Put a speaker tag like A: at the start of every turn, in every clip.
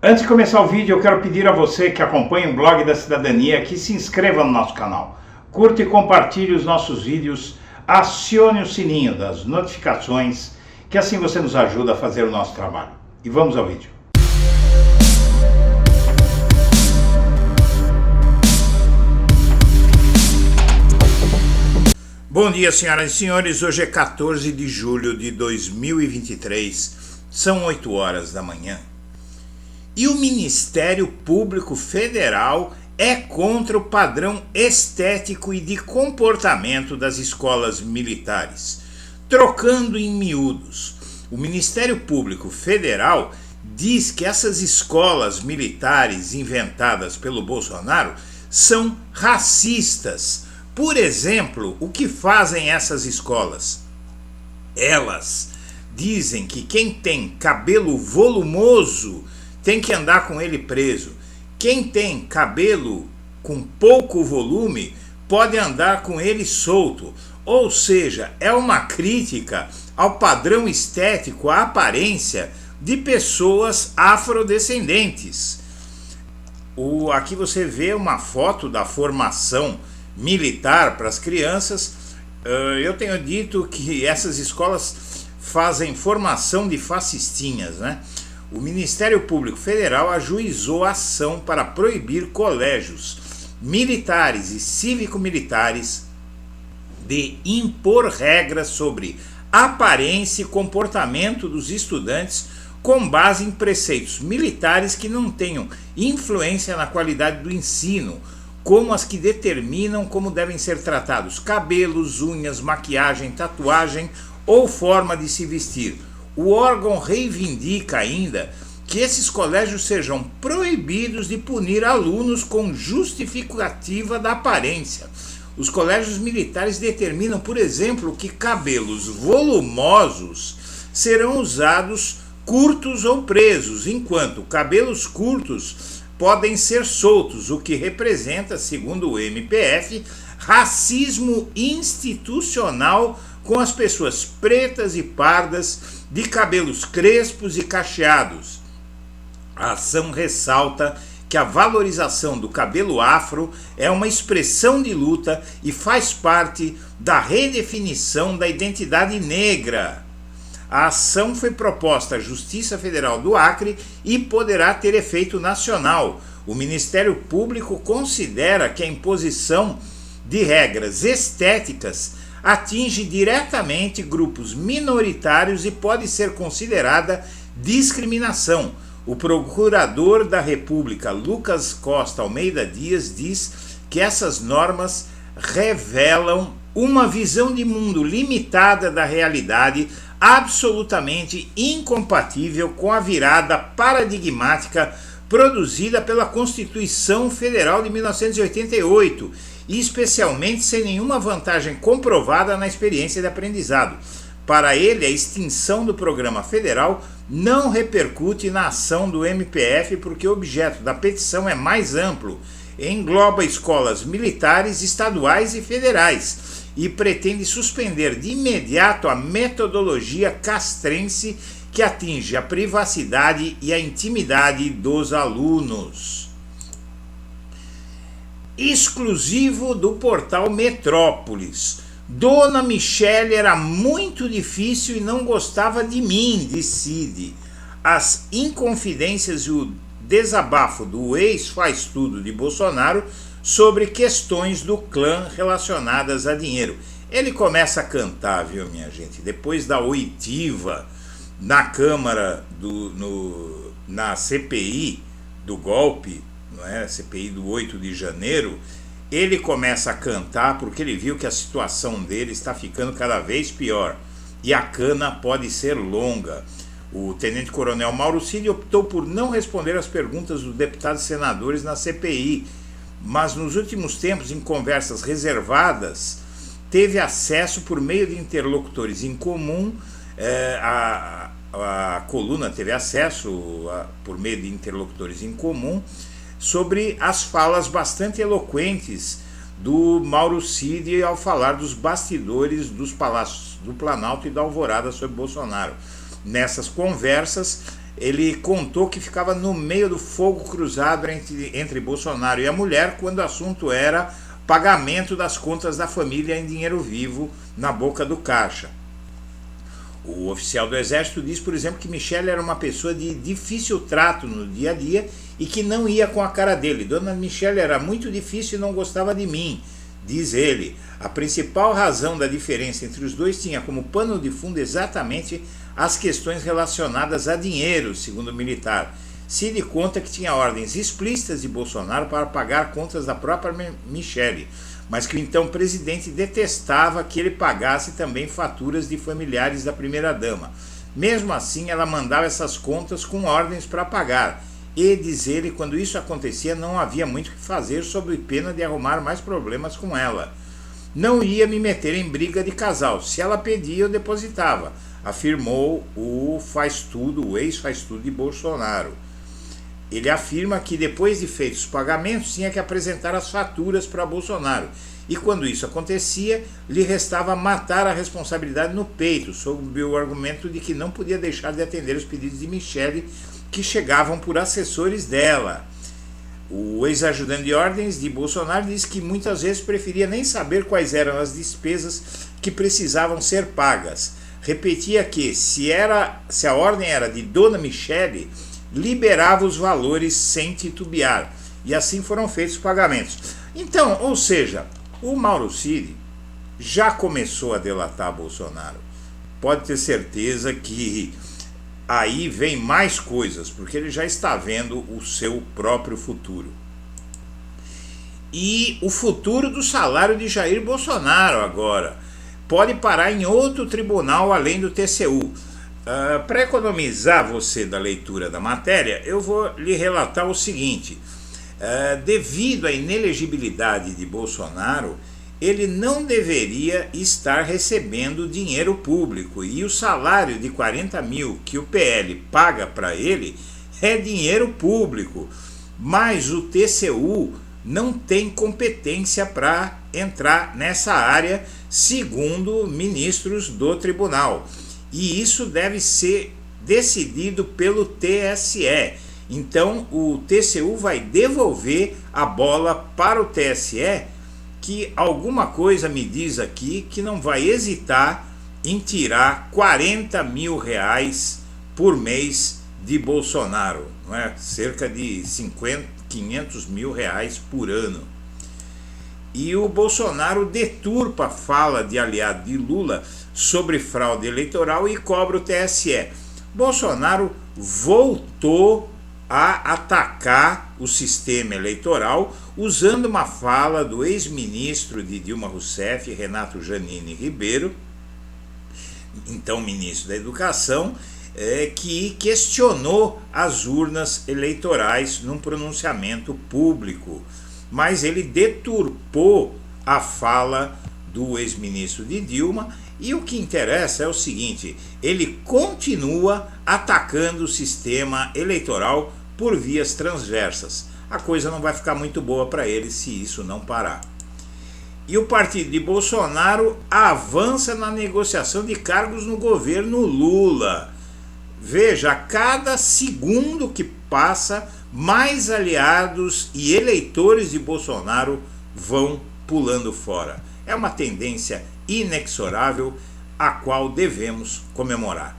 A: Antes de começar o vídeo, eu quero pedir a você que acompanha o Blog da Cidadania que se inscreva no nosso canal, curta e compartilhe os nossos vídeos, acione o sininho das notificações, que assim você nos ajuda a fazer o nosso trabalho. E vamos ao vídeo. Bom dia, senhoras e senhores. Hoje é 14 de julho de 2023, são 8 horas da manhã. E o Ministério Público Federal é contra o padrão estético e de comportamento das escolas militares. Trocando em miúdos, o Ministério Público Federal diz que essas escolas militares inventadas pelo Bolsonaro são racistas. Por exemplo, o que fazem essas escolas? Elas dizem que quem tem cabelo volumoso tem que andar com ele preso. Quem tem cabelo com pouco volume pode andar com ele solto. Ou seja, é uma crítica ao padrão estético, à aparência de pessoas afrodescendentes. Aqui você vê uma foto da formação militar para as crianças. Eu tenho dito que essas escolas fazem formação de fascistinhas, né? O Ministério Público Federal ajuizou a ação para proibir colégios militares e cívico-militares de impor regras sobre aparência e comportamento dos estudantes com base em preceitos militares que não tenham influência na qualidade do ensino, como as que determinam como devem ser tratados cabelos, unhas, maquiagem, tatuagem ou forma de se vestir. O órgão reivindica ainda que esses colégios sejam proibidos de punir alunos com justificativa da aparência. Os colégios militares determinam, por exemplo, que cabelos volumosos serão usados curtos ou presos, enquanto cabelos curtos podem ser soltos, o que representa, segundo o MPF, racismo institucional com as pessoas pretas e pardas de cabelos crespos e cacheados. A ação ressalta que a valorização do cabelo afro é uma expressão de luta e faz parte da redefinição da identidade negra. A ação foi proposta à Justiça Federal do Acre e poderá ter efeito nacional. O Ministério Público considera que a imposição de regras estéticas atinge diretamente grupos minoritários e pode ser considerada discriminação. O procurador da República, Lucas Costa Almeida Dias, diz que essas normas revelam uma visão de mundo limitada da realidade, absolutamente incompatível com a virada paradigmática produzida pela Constituição Federal de 1988, e especialmente sem nenhuma vantagem comprovada na experiência de aprendizado. Para ele, a extinção do programa federal não repercute na ação do MPF porque o objeto da petição é mais amplo, engloba escolas militares, estaduais e federais e pretende suspender de imediato a metodologia castrense que atinge a privacidade e a intimidade dos alunos. Exclusivo do portal Metrópolis. Dona Michele era muito difícil e não gostava de mim, diz Cid. As inconfidências e o desabafo do ex-faz-tudo de Bolsonaro sobre questões do clã relacionadas a dinheiro. Ele começa a cantar, viu, minha gente? Depois da oitiva na Câmara, na CPI do golpe, não é? CPI do 8 de janeiro, ele começa a cantar porque ele viu que a situação dele está ficando cada vez pior e a cana pode ser longa. O tenente-coronel Mauro Cid optou por não responder às perguntas dos deputados e senadores na CPI, mas nos últimos tempos, em conversas reservadas, teve acesso por meio de interlocutores em comum. A coluna teve acesso por meio de interlocutores em comum sobre as falas bastante eloquentes do Mauro Cid ao falar dos bastidores dos palácios do Planalto e da Alvorada sobre Bolsonaro. Nessas conversas, ele contou que ficava no meio do fogo cruzado entre Bolsonaro e a mulher quando o assunto era pagamento das contas da família em dinheiro vivo na boca do caixa. O oficial do Exército diz, por exemplo, que Michele era uma pessoa de difícil trato no dia a dia e que não ia com a cara dele. Dona Michele era muito difícil e não gostava de mim, diz ele. A principal razão da diferença entre os dois tinha como pano de fundo exatamente as questões relacionadas a dinheiro, segundo o militar. Cid conta que tinha ordens explícitas de Bolsonaro para pagar contas da própria Michele, mas que o então presidente detestava que ele pagasse também faturas de familiares da primeira-dama. Mesmo assim, ela mandava essas contas com ordens para pagar. E, diz ele, quando isso acontecia, não havia muito o que fazer sob pena de arrumar mais problemas com ela. Não ia me meter em briga de casal. Se ela pedia, eu depositava, afirmou o ex-faz-tudo de Bolsonaro. Ele afirma que depois de feitos os pagamentos tinha que apresentar as faturas para Bolsonaro e quando isso acontecia lhe restava matar a responsabilidade no peito, sob o argumento de que não podia deixar de atender os pedidos de Michele que chegavam por assessores dela. O ex-ajudante de ordens de Bolsonaro diz que muitas vezes preferia nem saber quais eram as despesas que precisavam ser pagas. Repetia que se a ordem era de Dona Michele, liberava os valores sem titubear. E assim foram feitos os pagamentos. Então, ou seja, o Mauro Cid já começou a delatar Bolsonaro. Pode ter certeza que aí vem mais coisas, porque ele já está vendo o seu próprio futuro. E o futuro do salário de Jair Bolsonaro agora pode parar em outro tribunal além do TCU. Para economizar você da leitura da matéria, eu vou lhe relatar o seguinte. Devido à inelegibilidade de Bolsonaro, ele não deveria estar recebendo dinheiro público e o salário de 40 mil que o PL paga para ele é dinheiro público, mas o TCU não tem competência para entrar nessa área, segundo ministros do tribunal. E isso deve ser decidido pelo TSE. Então o TCU vai devolver a bola para o TSE, que alguma coisa me diz aqui que não vai hesitar em tirar 40 mil reais por mês de Bolsonaro, não é? Cerca de 500 mil reais por ano. E o Bolsonaro deturpa a fala de aliado de Lula sobre fraude eleitoral e cobra o TSE. Bolsonaro voltou a atacar o sistema eleitoral usando uma fala do ex-ministro de Dilma Rousseff, Renato Janine Ribeiro, então ministro da Educação, que questionou as urnas eleitorais num pronunciamento público, mas ele deturpou a fala do ex-ministro de Dilma. E o que interessa é o seguinte: ele continua atacando o sistema eleitoral por vias transversas. A coisa não vai ficar muito boa para ele se isso não parar. E o partido de Bolsonaro avança na negociação de cargos no governo Lula. Veja, a cada segundo que passa, mais aliados e eleitores de Bolsonaro vão pulando fora. É uma tendência inexorável, a qual devemos comemorar.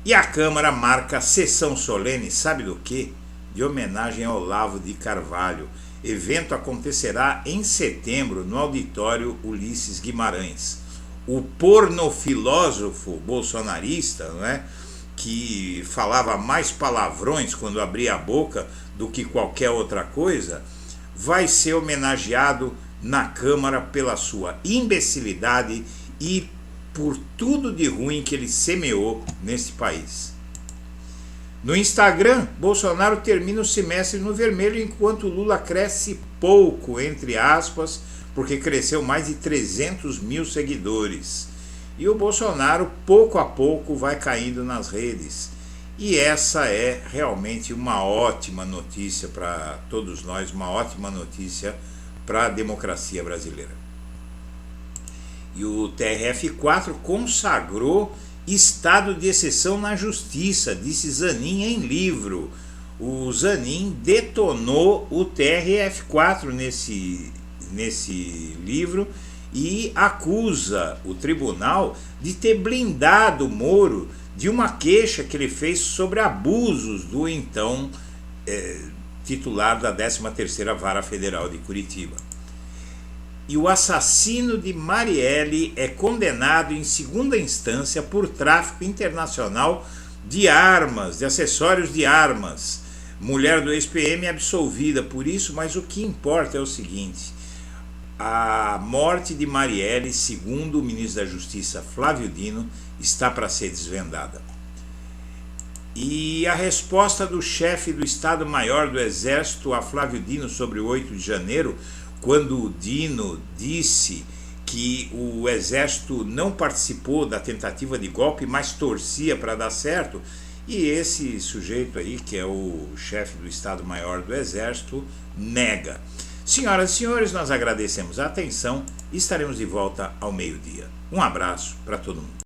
A: E a Câmara marca sessão solene, sabe do quê? De homenagem ao Olavo de Carvalho. Evento acontecerá em setembro no auditório Ulisses Guimarães. O pornofilósofo bolsonarista, não é? Que falava mais palavrões quando abria a boca do que qualquer outra coisa, vai ser homenageado na Câmara pela sua imbecilidade e por tudo de ruim que ele semeou nesse país. No Instagram, Bolsonaro termina o semestre no vermelho, enquanto Lula cresce pouco, entre aspas, porque cresceu mais de 300 mil seguidores. E o Bolsonaro, pouco a pouco, vai caindo nas redes. E essa é realmente uma ótima notícia para todos nós, uma ótima notícia para a democracia brasileira. E o TRF4 consagrou estado de exceção na justiça, disse Zanin em livro. O Zanin detonou o TRF4 nesse livro e acusa o tribunal de ter blindado Moro de uma queixa que ele fez sobre abusos do então titular da 13ª Vara Federal de Curitiba. E o assassino de Marielle é condenado em segunda instância por tráfico internacional de armas, de acessórios de armas. Mulher do ex-PM é absolvida por isso, mas o que importa é o seguinte: a morte de Marielle, segundo o ministro da Justiça Flávio Dino, está para ser desvendada. E a resposta do chefe do Estado-Maior do Exército a Flávio Dino sobre o 8 de janeiro, quando o Dino disse que o Exército não participou da tentativa de golpe, mas torcia para dar certo, e esse sujeito aí, que é o chefe do Estado-Maior do Exército, nega. Senhoras e senhores, nós agradecemos a atenção e estaremos de volta ao meio-dia. Um abraço para todo mundo.